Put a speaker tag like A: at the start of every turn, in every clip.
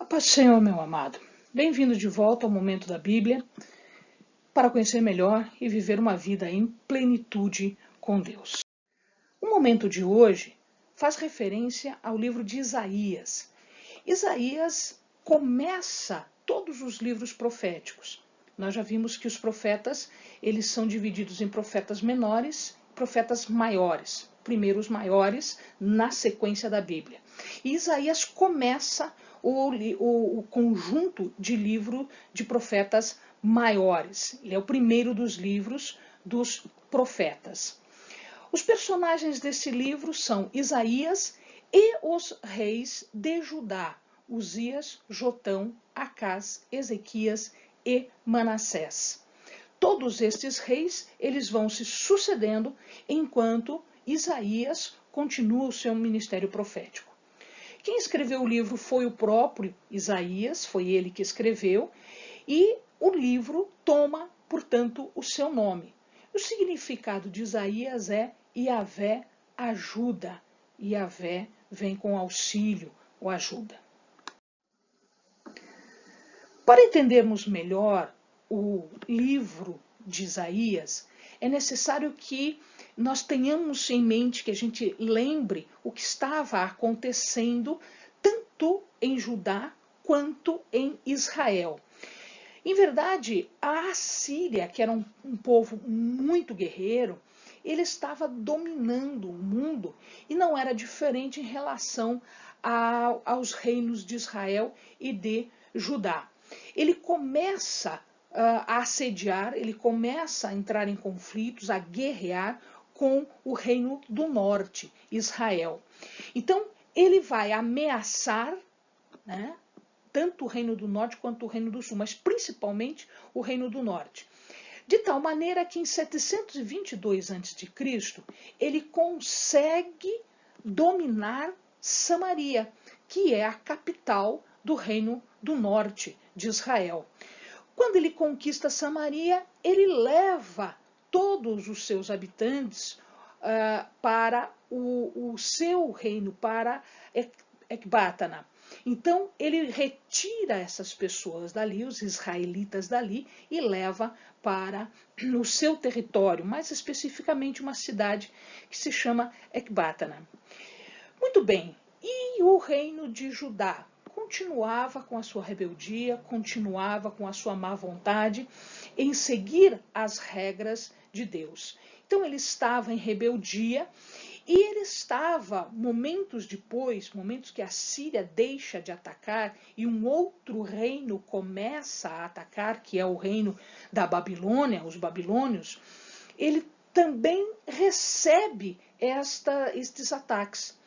A: Paz do Senhor, meu amado. Bem-vindo de volta ao Momento da Bíblia para conhecer melhor e viver uma vida em plenitude com Deus. O momento de hoje faz referência ao livro de Isaías. Isaías começa todos os livros proféticos. Nós já vimos que os profetas, eles são divididos em profetas menores e profetas maiores. Primeiro os maiores, na sequência da Bíblia. E Isaías começa o conjunto de livro de profetas maiores. Ele é o primeiro dos livros dos profetas. Os personagens desse livro são Isaías e os reis de Judá, Uzias, Jotão, Acás, Ezequias e Manassés. Todos estes reis, eles vão se sucedendo enquanto Isaías continua o seu ministério profético. Quem escreveu o livro foi o próprio Isaías, foi ele que escreveu, e o livro toma, portanto, o seu nome. O significado de Isaías é Yahvé ajuda. Yahvé vem com auxílio ou ajuda. Para entendermos melhor o livro de Isaías, é necessário que nós tenhamos em mente, que a gente lembre o que estava acontecendo tanto em Judá quanto em Israel. Em verdade, a Assíria, que era um povo muito guerreiro, ele estava dominando o mundo e não era diferente em relação aos reinos de Israel e de Judá. Ele começa a assediar, ele começa a entrar em conflitos, a guerrear com o reino do norte, Israel. Então, ele vai ameaçar, né, tanto o reino do norte quanto o reino do sul, mas principalmente o reino do norte. De tal maneira que em 722 a.C., ele consegue dominar Samaria, que é a capital do reino do norte de Israel. Quando ele conquista Samaria, ele leva todos os seus habitantes para o seu reino, para Ecbátana. Então, ele retira essas pessoas dali, os israelitas dali, e leva para o seu território, mais especificamente uma cidade que se chama Ecbátana. Muito bem, e o reino de Judá? Continuava com a sua rebeldia, continuava com a sua má vontade em seguir as regras de Deus. Então ele estava em rebeldia e ele estava, momentos depois, momentos que a Síria deixa de atacar e um outro reino começa a atacar, que é o reino da Babilônia, os babilônios, ele também recebe estes ataques.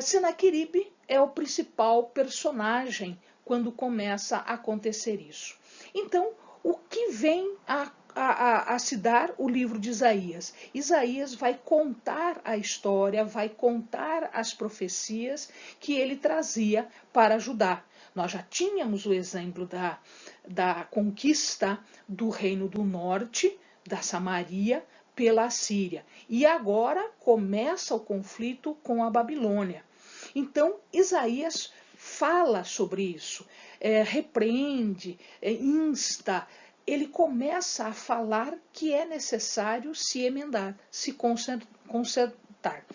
A: Senaqueribe é o principal personagem quando começa a acontecer isso. Então, o que vem a se dar o livro de Isaías? Isaías vai contar a história, vai contar as profecias que ele trazia para Judá. Nós já tínhamos o exemplo da conquista do reino do norte, da Samaria, pela Assíria. E agora começa o conflito com a Babilônia. Então, Isaías fala sobre isso, repreende, insta, ele começa a falar que é necessário se emendar, se consertar.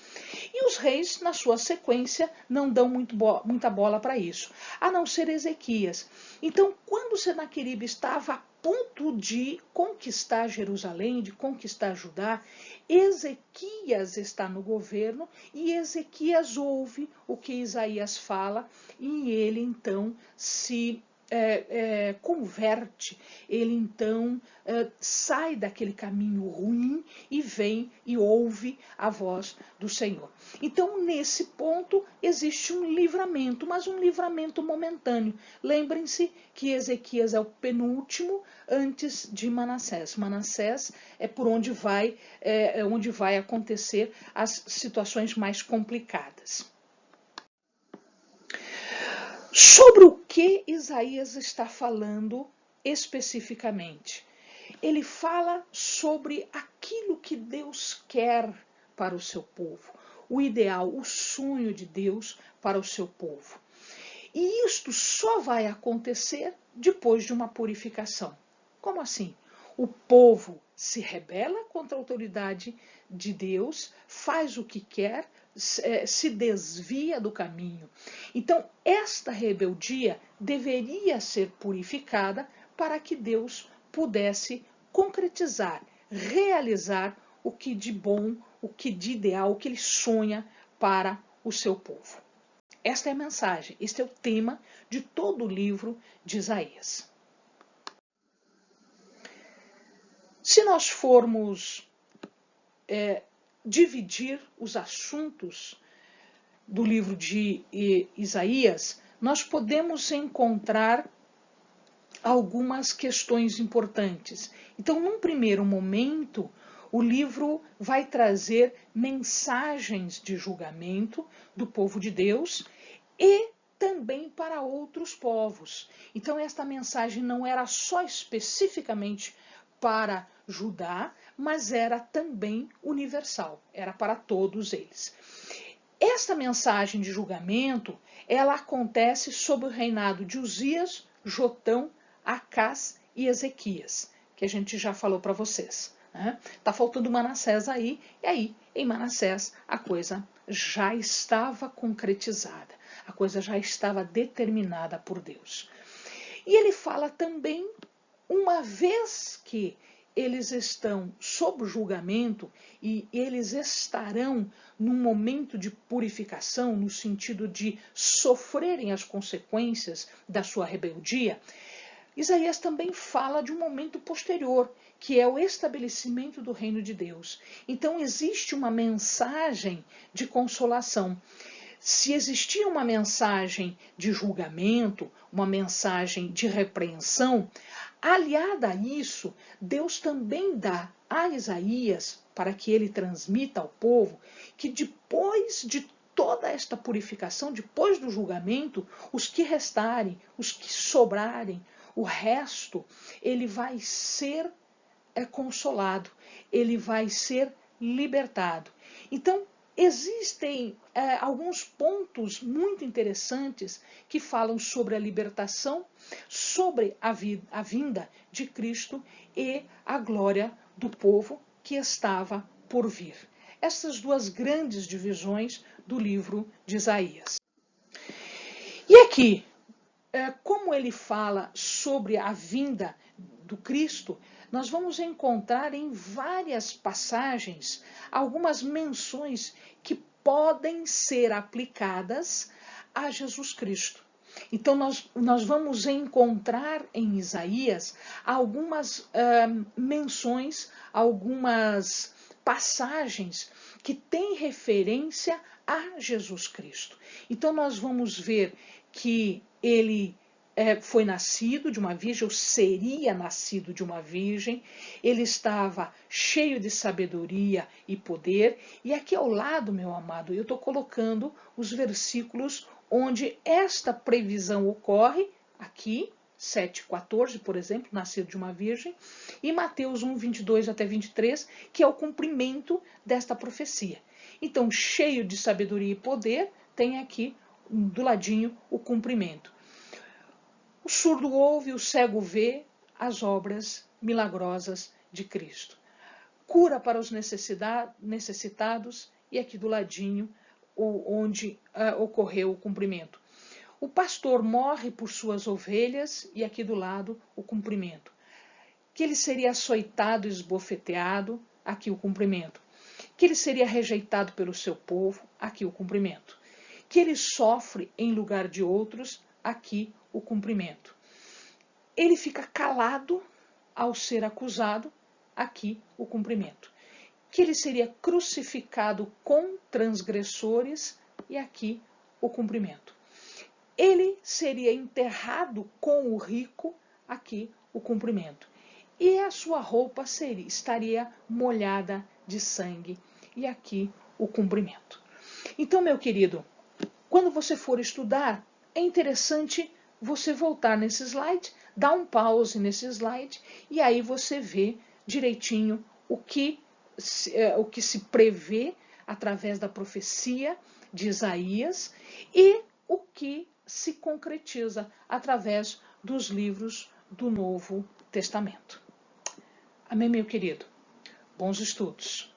A: E os reis, na sua sequência, não dão muita bola para isso, a não ser Ezequias. Então, quando Senaqueribe estava a ponto de conquistar Jerusalém, de conquistar Judá, Ezequias está no governo e Ezequias ouve o que Isaías fala e ele então se converte, ele então sai daquele caminho ruim e vem e ouve a voz do Senhor. Então, nesse ponto, existe um livramento, mas um livramento momentâneo. Lembrem-se que Ezequias é o penúltimo antes de Manassés. Manassés é por onde vai acontecer as situações mais complicadas. Sobre o que Isaías está falando especificamente? Ele fala sobre aquilo que Deus quer para o seu povo, o ideal, o sonho de Deus para o seu povo. E isto só vai acontecer depois de uma purificação. Como assim? O povo se rebela contra a autoridade de Deus, faz o que quer, se desvia do caminho. Então, esta rebeldia deveria ser purificada para que Deus pudesse concretizar, realizar o que de bom, o que de ideal, o que ele sonha para o seu povo. Esta é a mensagem, este é o tema de todo o livro de Isaías. Se nós formos dividir os assuntos do livro de Isaías, nós podemos encontrar algumas questões importantes. Então, num primeiro momento, o livro vai trazer mensagens de julgamento do povo de Deus e também para outros povos. Então, esta mensagem não era só especificamente para Judá, mas era também universal, era para todos eles. Esta mensagem de julgamento, ela acontece sob o reinado de Uzias, Jotão, Acás e Ezequias, que a gente já falou para vocês. Tá faltando Manassés aí, e aí em Manassés a coisa já estava concretizada, a coisa já estava determinada por Deus. E ele fala também, uma vez que eles estão sob julgamento e eles estarão num momento de purificação, no sentido de sofrerem as consequências da sua rebeldia, Isaías também fala de um momento posterior, que é o estabelecimento do reino de Deus. Então existe uma mensagem de consolação. Se existia uma mensagem de julgamento, uma mensagem de repreensão, aliada a isso, Deus também dá a Isaías, para que ele transmita ao povo, que depois de toda esta purificação, depois do julgamento, os que restarem, os que sobrarem, o resto, ele vai ser consolado, ele vai ser libertado. Então, existem alguns pontos muito interessantes que falam sobre a libertação, sobre a vinda de Cristo e a glória do povo que estava por vir. Essas duas grandes divisões do livro de Isaías. E aqui, como ele fala sobre a vinda do Cristo, nós vamos encontrar em várias passagens algumas menções que podem ser aplicadas a Jesus Cristo. Então, nós vamos encontrar em Isaías algumas menções, algumas passagens que têm referência a Jesus Cristo. Então, nós vamos ver que ele foi nascido de uma virgem, ou seria nascido de uma virgem, ele estava cheio de sabedoria e poder, e aqui ao lado, meu amado, eu estou colocando os versículos onde esta previsão ocorre, aqui, 7,14, por exemplo, nascido de uma virgem, e Mateus 1, 22 até 23, que é o cumprimento desta profecia. Então, cheio de sabedoria e poder, tem aqui do ladinho o cumprimento. O surdo ouve, o cego vê as obras milagrosas de Cristo. Cura para os necessitados e aqui do ladinho onde ocorreu o cumprimento. O pastor morre por suas ovelhas e aqui do lado o cumprimento. Que ele seria açoitado e esbofeteado, aqui o cumprimento. Que ele seria rejeitado pelo seu povo, aqui o cumprimento. Que ele sofre em lugar de outros, aqui o cumprimento. Ele fica calado ao ser acusado, aqui o cumprimento. Que ele seria crucificado com transgressores, e aqui o cumprimento. Ele seria enterrado com o rico, aqui o cumprimento. E a sua roupa estaria molhada de sangue, e aqui o cumprimento. Então, meu querido, quando você for estudar, é interessante você voltar nesse slide, dar um pause nesse slide, e aí você vê direitinho o que se prevê através da profecia de Isaías e o que se concretiza através dos livros do Novo Testamento. Amém, meu querido? Bons estudos!